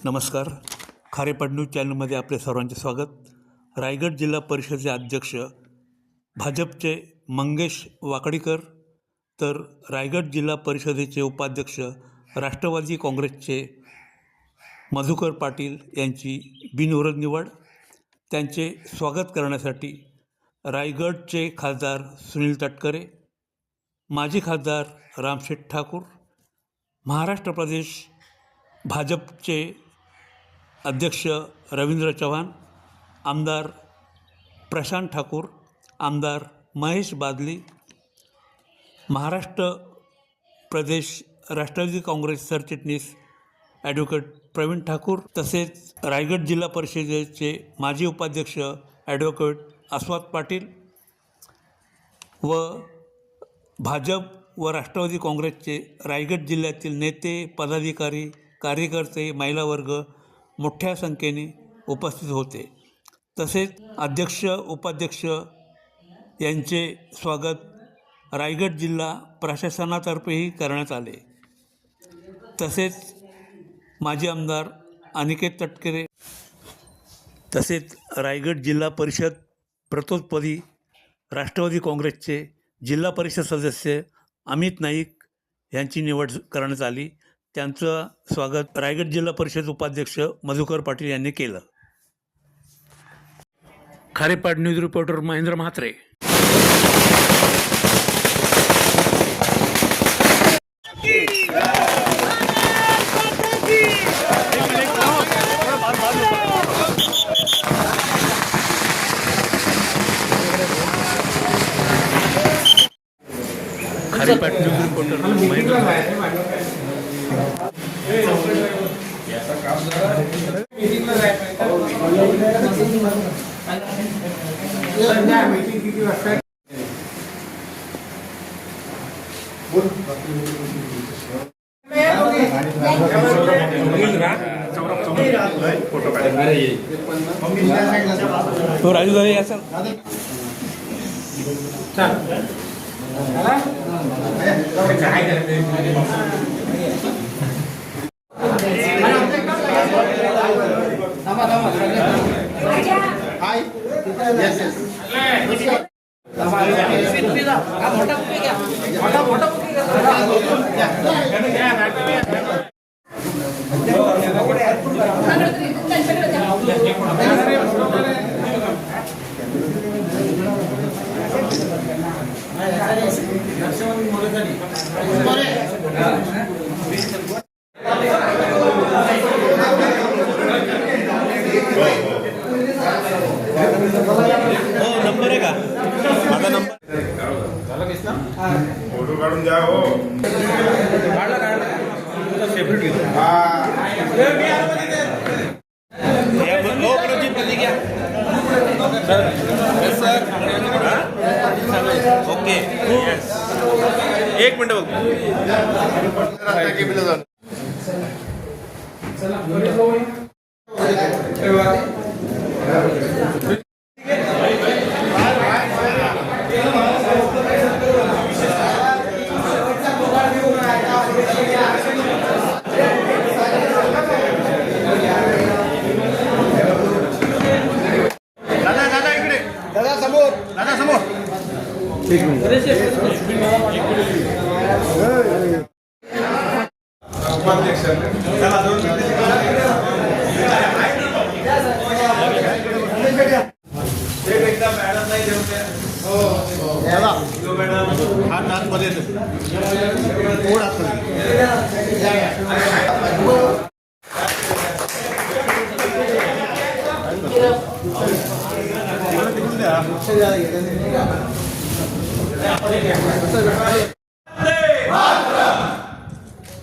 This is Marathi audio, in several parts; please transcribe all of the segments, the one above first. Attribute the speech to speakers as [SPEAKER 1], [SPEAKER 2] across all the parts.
[SPEAKER 1] नमस्कार. खारेपाट न्यूज चॅनलमध्ये आपले सर्वांचे स्वागत. रायगड जिल्हा परिषदेचे अध्यक्ष भाजपचे मंगेश वाकडीकर, तर रायगड जिल्हा परिषदेचे उपाध्यक्ष राष्ट्रवादी काँग्रेसचे मधुकर पाटील यांची बिनविरोध निवड. त्यांचे स्वागत करण्यासाठी रायगडचे खासदार सुनील तटकरे, माजी खासदार रामशेठ ठाकूर, महाराष्ट्र प्रदेश भाजपचे अध्यक्ष रवींद्र चव्हाण, आमदार प्रशांत ठाकूर, आमदार महेश बादली, महाराष्ट्र प्रदेश राष्ट्रवादी काँग्रेस सरचिटणीस ॲडव्होकेट प्रवीण ठाकूर, तसेच रायगड जिल्हा परिषदेचे माजी उपाध्यक्ष ॲडव्होकेट आस्वाद पाटील व भाजप व राष्ट्रवादी काँग्रेसचे रायगड जिल्ह्यातील नेते, पदाधिकारी, कार्यकर्ते, महिला वर्ग मोठ्या संख्येने उपस्थित होते. तसेच अध्यक्ष, उपाध्यक्ष यांचे स्वागत रायगड जिल्हा प्रशासनातर्फेही करण्यात आले. तसेच माजी आमदार अनिकेत तटकरे, तसेच रायगड जिल्हा परिषद प्रतोदपदी राष्ट्रवादी काँग्रेसचे जिल्हा परिषद सदस्य अमित नाईक यांची निवड करण्यात आली. त्यांचं स्वागत रायगड जिल्हा परिषद उपाध्यक्ष मधुकर पाटील यांनी केलं. Kharepat news reporter Mahendra Mhatre. Kharepat news reporter Mahendra Mhatre. तो राजू दादा या सर. नंबर आहे का माझा? नंबर फोटो काढून द्या. हो सेपरेट ओके. एक मिनिट बघ.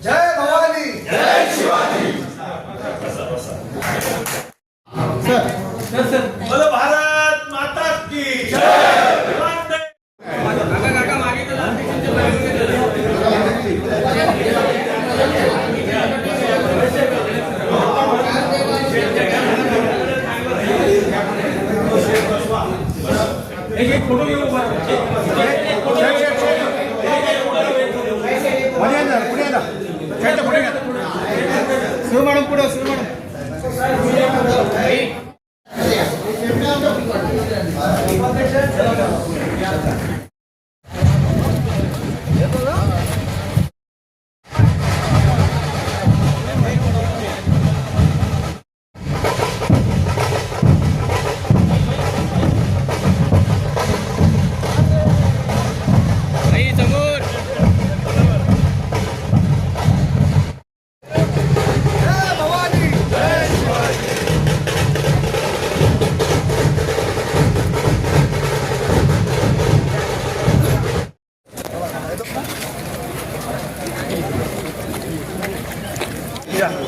[SPEAKER 1] जय भवानी, जय शिवाजी. बोलो भारत माता की जय. एक फोटो घेऊ. पुढे शिव मॅडम पुढे. शिव मॅडम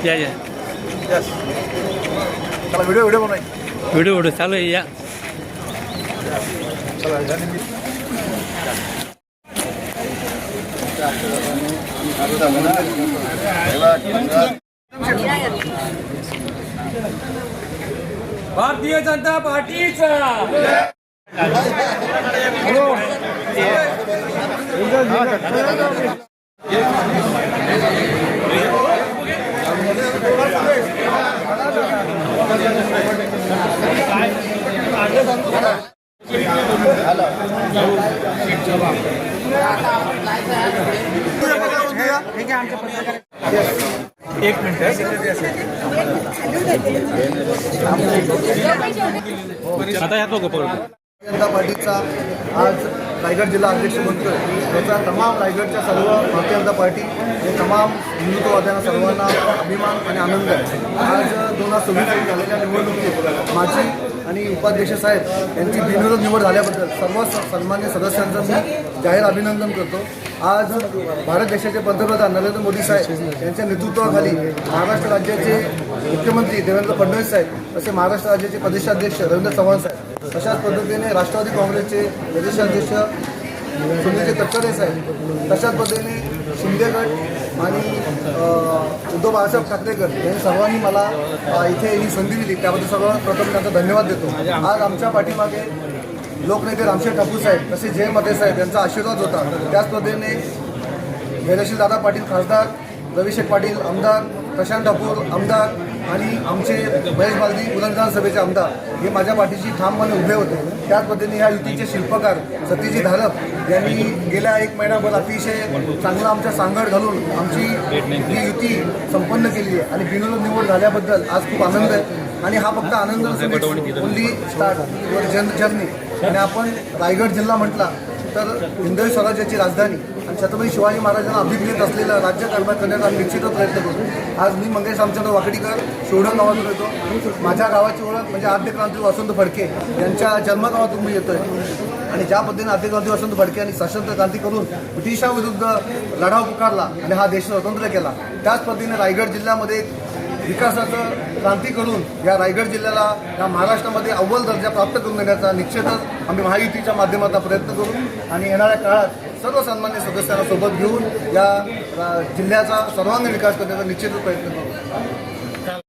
[SPEAKER 2] या या
[SPEAKER 3] चला व्हिडिओ बनवाय
[SPEAKER 2] व्हिडिओ चालू आहे या भारतीय जनता पार्टीचा
[SPEAKER 3] एक मिनिट
[SPEAKER 1] आता या लोक
[SPEAKER 3] जनता पार्टीचा आज रायगड जिल्हा अध्यक्ष बनतोय त्याचा तमाम रायगडच्या सर्व भारतीय जनता पार्टी हे तमाम हिंदुत्ववाद्यांना सर्वांना अभिमान आणि आनंद आहे. आज 2026 झालेल्या निवडणुकीत माझी आणि उपाध्यक्ष साहेब यांची बिनविरोध निवड झाल्याबद्दल सर्व सन्मान्य सदस्यांचं मी जाहीर अभिनंदन करतो. आज भारत देशाचे पंतप्रधान नरेंद्र मोदी साहेब यांच्या नेतृत्वाखाली महाराष्ट्र राज्याचे मुख्यमंत्री देवेंद्र फडणवीस साहेब तसे महाराष्ट्र राज्याचे प्रदेशाध्यक्ष रवींद्र चव्हाण साहेब तशाच पद्धतीने राष्ट्रवादी काँग्रेसचे प्रदेशाध्यक्ष सुनीलजी तटकरे साहेब तशाच पद्धतीने शिंदेगड आणि उद्धव बाळासाहेब ठाकरेकर यांनी सर्वांनी मला इथे ही संधी दिली त्याबद्दल सर्वप्रथम त्यांचा धन्यवाद देतो. आज आमच्या पाठीमागे लोकनेते रामशेठ ठाकूर साहेब तसे जय मते साहेब यांचा आशीर्वाद होता. त्याच पद्धतीने धैर्यशील दादा पाटील खासदार, रविशेख पाटील आमदार, प्रशांत ठाकूर आमदार आणि आमचे महेश बालदी उदयनराज सभेचे आमदार हे माझ्या पाठीशी ठामपणे उभे होते. त्याच पद्धतीने ह्या युतीचे शिल्पकार सतीजी धारप यांनी गेल्या 1 महिनाभर अतिशय चांगला आमच्या सांगड घालून आमची ही युती संपन्न केली आहे आणि बिनविरोध निवड झाल्याबद्दल आज खूप आनंद आहे. आणि हा फक्त आनंद ओनली स्टार्ट युअर जर्नी. आणि आपण रायगड जिल्हा म्हटला तर हिंदवी स्वराज्याची राजधानी आणि छत्रपती शिवाजी महाराजांना अभिप्रेत असलेलं राज्य कारभार करण्याचा आम्ही निश्चितच प्रयत्न करू. आज मी मंगेश रामचंद्र वाकडीकर शिवडा गावातून येतो. माझ्या गावाची ओळख म्हणजे आद्य क्रांती वसंत फडके यांच्या जन्मगावातून मी येतोय. आणि ज्या पद्धतीने आद्य क्रांती वसंत फडके यांनी सशस्त्र क्रांती करून ब्रिटिशांविरुद्ध लढाव पुकारला आणि हा देश स्वतंत्र केला त्याच पद्धतीने रायगड जिल्ह्यामध्ये विकासाचं क्रांती करून या रायगड जिल्ह्याला या महाराष्ट्रामध्ये अव्वल दर्जा प्राप्त करून देण्याचा निश्चितच आम्ही महायुतीच्या माध्यमातून प्रयत्न करू. आणि येणाऱ्या काळात सर्व सन्मान्य सदस्यांना सोबत घेऊन या जिल्ह्याचा सर्वांगीण विकास करण्याचा निश्चितच प्रयत्न करू.